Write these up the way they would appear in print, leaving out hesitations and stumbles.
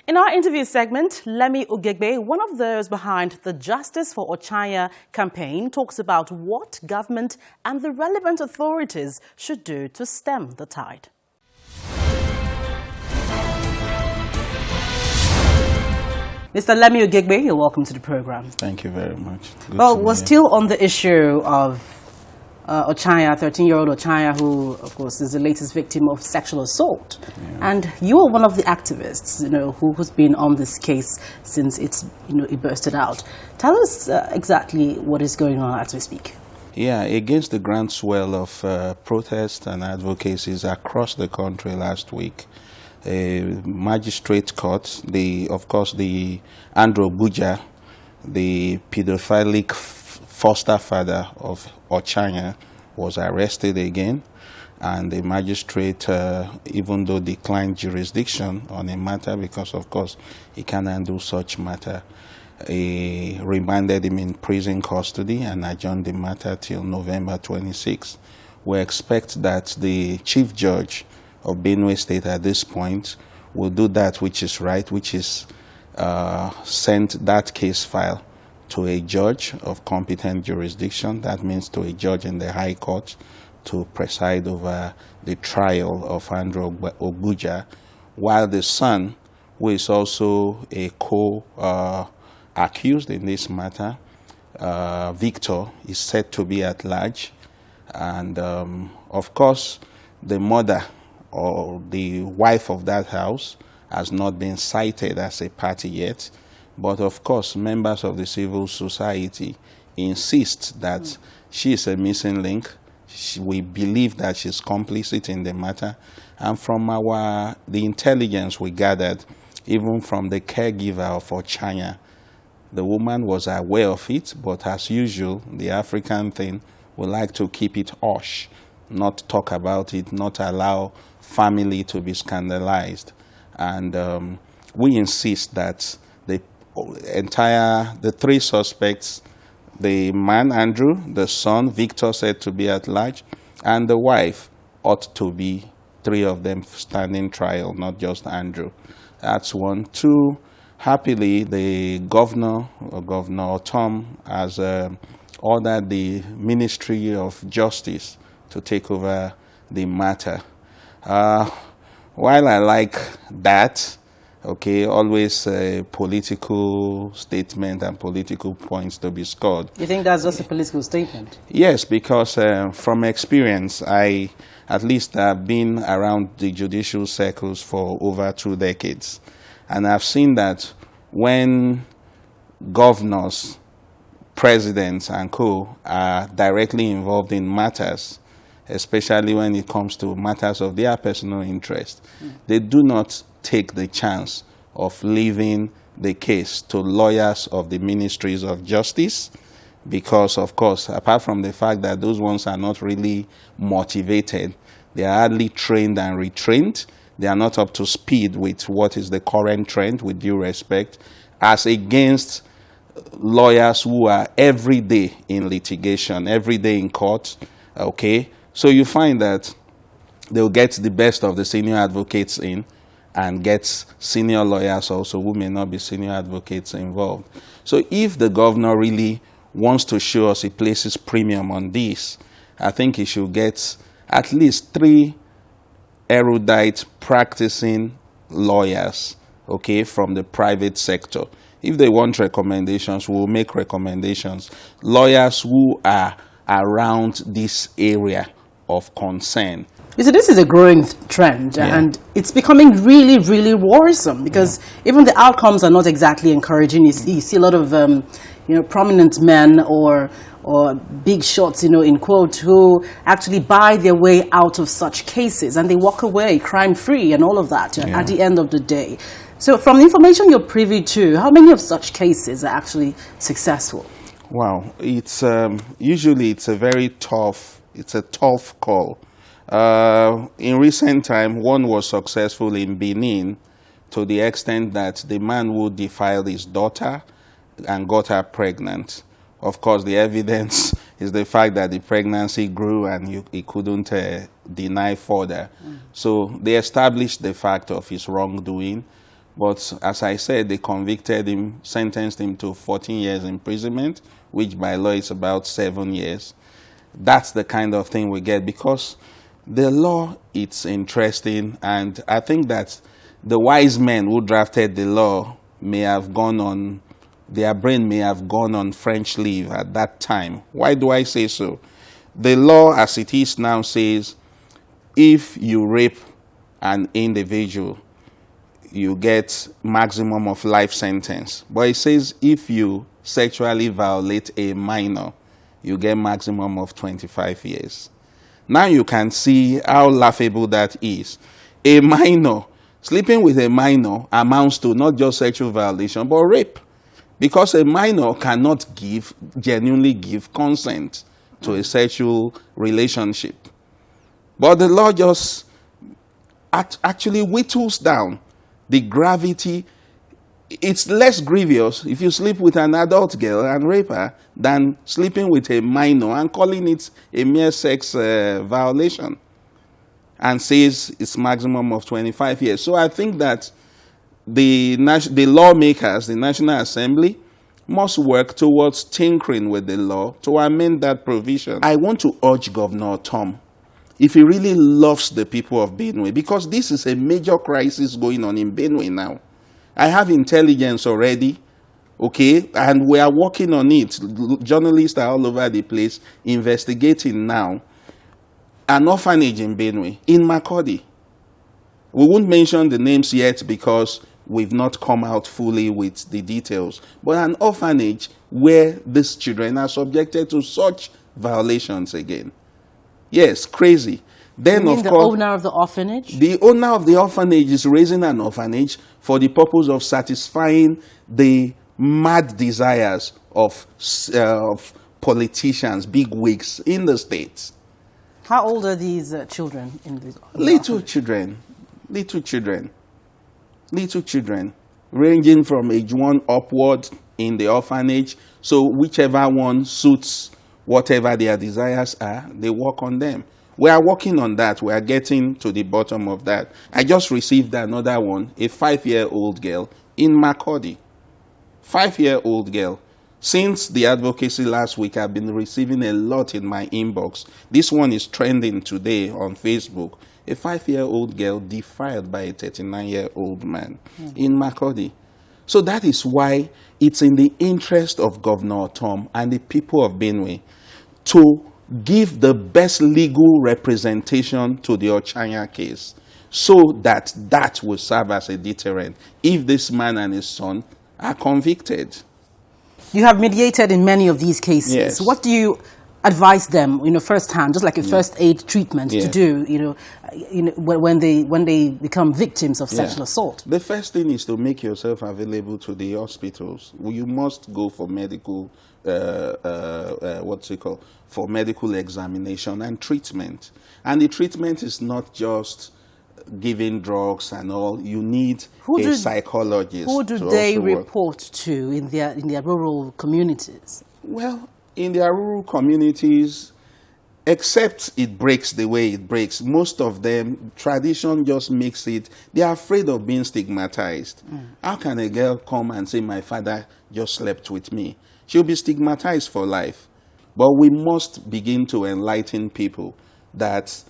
In our interview segment, Lemmy Ughegbe, one of those behind the Justice for Ochanya campaign, talks about what government and the relevant authorities should do to stem the tide. Mr. Lemmy Ughegbe, you're welcome to the program. Thank you very much. Well, we're still on the issue of Ochanya, 13-year-old Ochanya, who, of course, is the latest victim of sexual assault. Yeah. And you are one of the activists, who's been on this case since it bursted out. Tell us exactly what is going on as we speak. Yeah, against the groundswell of protests and advocacies across the country last week, a magistrate court, the Andrew Ogbanje, the pedophilic foster father of Ochanya, was arrested again, and the magistrate, even though declined jurisdiction on a matter because, of course, he can't handle such matter, he remanded him in prison custody and adjourned the matter till November 26. We expect that the chief judge of Benue State at this point will do that which is right, which is send that case file to a judge of competent jurisdiction. That means to a judge in the High Court to preside over the trial of Andrew Ogbanje, while the son, who is also a co-accused in this matter, Victor, is said to be at large. And of course, the mother or the wife of that house has not been cited as a party yet. But of course, members of the civil society insist that she is a missing link. We believe that she's complicit in the matter. And from the intelligence we gathered, even from the caregiver of Ochanya, the woman was aware of it, but as usual, the African thing, we like to keep it hush, not talk about it, not allow family to be scandalized. And we insist that the three suspects, the man, Andrew, the son, Victor, said to be at large, and the wife ought to be three of them standing trial, not just Andrew. That's one. Two, happily, the governor Tom, has ordered the Ministry of Justice to take over the matter. While I like that, always a political statement and political points to be scored. You think that's just a political statement? Yes, because from experience, I at least have been around the judicial circles for over 2 decades. And I've seen that when governors, presidents, and co. are directly involved in matters, especially when it comes to matters of their personal interest, they do not take the chance of leaving the case to lawyers of the ministries of justice, because, of course, apart from the fact that those ones are not really motivated, they are hardly trained and retrained, they are not up to speed with what is the current trend, with due respect, as against lawyers who are every day in litigation, every day in court, So you find that they'll get the best of the senior advocates in and get senior lawyers also who may not be senior advocates involved. So if the governor really wants to show us he places premium on this, I think he should get at least 3 erudite practicing lawyers, from the private sector. If they want recommendations, we'll make recommendations. Lawyers who are around this area of concern. You see, this is a growing trend, and it's becoming really, really worrisome because even the outcomes are not exactly encouraging. You see a lot of, prominent men or big shots, in quote, who actually buy their way out of such cases and they walk away crime-free and all of that at the end of the day. So from the information you're privy to, how many of such cases are actually successful? Wow, it's usually it's a tough call. In recent time, one was successful in Benin to the extent that the man who defiled his daughter and got her pregnant. Of course, the evidence is the fact that the pregnancy grew and he couldn't deny further. So they established the fact of his wrongdoing. But as I said, they convicted him, sentenced him to 14 years imprisonment, which by law is about 7 years. That's the kind of thing we get because the law, it's interesting, and I think that the wise men who drafted the law may have gone on, their brain may have gone on French leave at that time. Why do I say so? The law as it is now says if you rape an individual, you get maximum of life sentence. But it says if you sexually violate a minor, you get maximum of 25 years. Now you can see how laughable that is. A minor, sleeping with a minor amounts to not just sexual violation, but rape. Because a minor cannot genuinely give consent to a sexual relationship. But the law just actually whittles down the gravity. It's less grievous if you sleep with an adult girl and rape her than sleeping with a minor and calling it a mere sex violation, and says it's maximum of 25 years. So I think that the lawmakers, the National Assembly, must work towards tinkering with the law to amend that provision. I want to urge Governor Tom, if he really loves the people of Benue, because this is a major crisis going on in Benue now. I have intelligence already, okay, and we are working on it. Journalists are all over the place investigating now. An orphanage in Benue, in Makurdi. We won't mention the names yet because we've not come out fully with the details. But an orphanage where these children are subjected to such violations again. Yes, crazy. Then, of course, the owner of the orphanage? The owner of the orphanage is raising an orphanage for the purpose of satisfying the mad desires of politicians, big wigs in the States. How old are these children in this? Little children, ranging from age 1 upward in the orphanage. So whichever one suits whatever their desires are, they work on them. We are working on that. We are getting to the bottom of that. I just received another one, a 5-year-old girl in Makurdi. 5-year-old girl. Since the advocacy last week, I've been receiving a lot in my inbox. This one is trending today on Facebook. A 5-year-old girl defiled by a 39-year-old man in Makurdi. So that is why it's in the interest of Governor Tom and the people of Benue to give the best legal representation to the Ochanya case so that that will serve as a deterrent if this man and his son are convicted. You have mediated in many of these cases. Yes. What do you advise them, firsthand, just like a first aid treatment to do, when they become victims of sexual assault? The first thing is to make yourself available to the hospitals. You must go for medical, for medical examination and treatment. And the treatment is not just giving drugs and all. You need a psychologist. Who do they report to in their rural communities? Well, in their rural communities, except it breaks the way it breaks, most of them, tradition just makes it, they are afraid of being stigmatized. How can a girl come and say, my father just slept with me? She'll be stigmatized for life. But we must begin to enlighten people that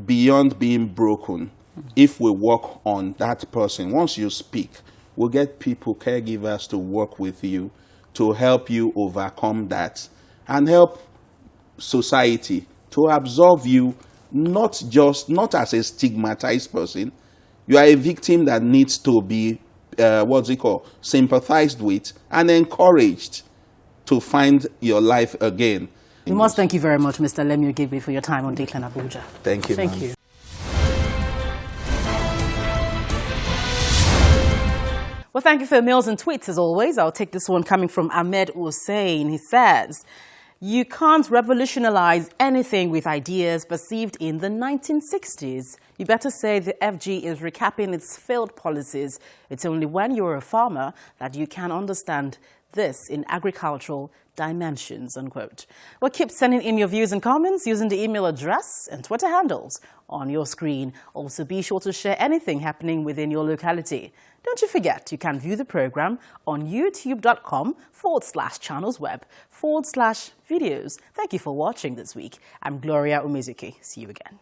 beyond being broken, if we work on that person, once you speak, we'll get people, caregivers, to work with you to help you overcome that and help society to absorb you not as a stigmatized person. You are a victim that needs to be, sympathized with and encouraged to find your life again. We must thank you very much, Mr. Lemmy Ughegbe, for your time on Dateline Abuja. Thank you. Thank you. Well, thank you for your mails and tweets, as always. I'll take this one coming from Ahmed Hussein. He says, you can't revolutionize anything with ideas perceived in the 1960s. You better say the FG is recapping its failed policies. It's only when you're a farmer that you can understand this in agricultural dimensions, unquote. Well, keep sending in your views and comments using the email address and Twitter handles on your screen. Also, be sure to share anything happening within your locality. Don't you forget, you can view the program on youtube.com/channelsweb/videos. Thank you for watching this week. I'm Gloria Umezuki. See you again.